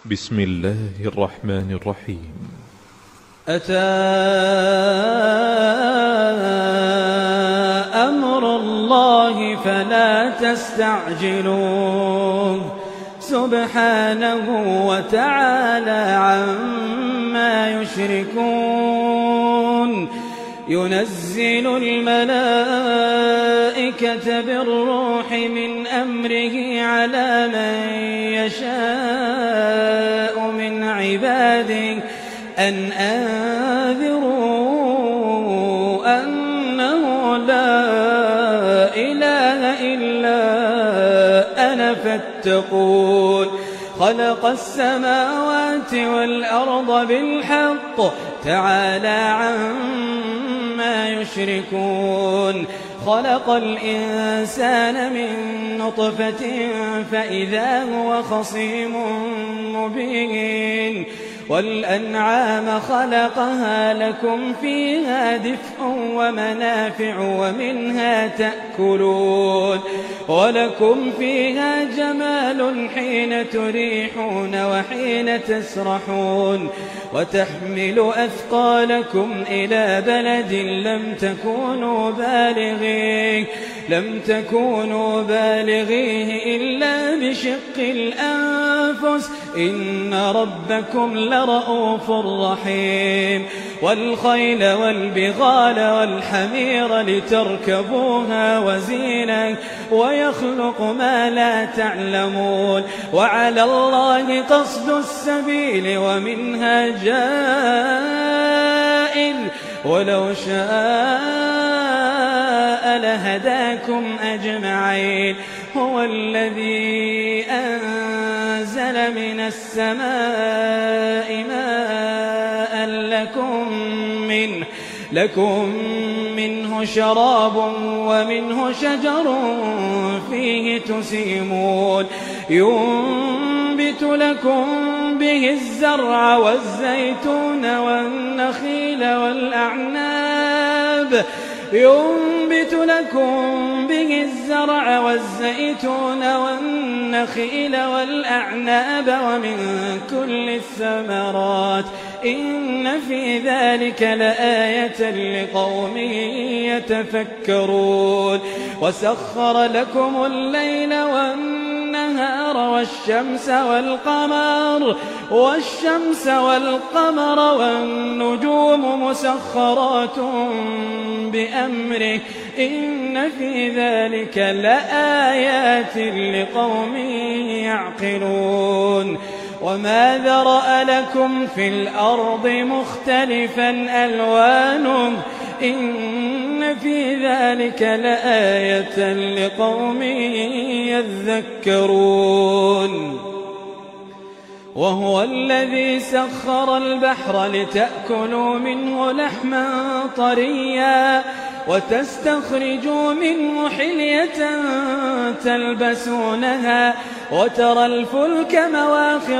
بسم الله الرحمن الرحيم. أتى أمر الله فلا تستعجلوه سبحانه وتعالى عما يشركون. ينزل الملائكة بالروح من أمره على من يشاء من عباده أن أنذروا أنه لا إله إلا أنا فاتقون. خلق السماوات والأرض بالحق تعالى عما يشركون. خلق الإنسان من نطفة فإذا هو خصيم مبين. والأنعام خلقها لكم فيها دفء ومنافع ومنها تأكلون. ولكم فيها جمال حين تريحون وحين تسرحون. وتحمل أثقالكم إلى بلد لم تكونوا بالغيه إلا بشق الأنفس إن ربكم لرؤوف رحيم. والخيل والبغال والحمير لتركبوها وزينة ويخلق ما لا تعلمون. وعلى الله قصد السبيل ومنها جائر ولو شاء لهداكم أجمعين. هو الذي أنزل من السماء ماء لكم منه شراب ومنه شجر فيه تسيمون. ينبت لكم به الزرع والزيتون والنخيل والأعناب ومن كل الثمرات إن في ذلك لآية لقوم يتفكرون. وسخر لكم الليل والنهار والشمس والقمر والنجوم مسخرات بأمره إن في ذلك لآيات لقوم يعقلون. وما ذرأ لكم في الأرض مختلفا ألوانه إن في ذلك لآية لقوم يذكرون. وهو الذي سخر البحر لتأكلوا منه لحما طريا وتستخرجوا منه حلية تلبسونها وترى الفلك مواخر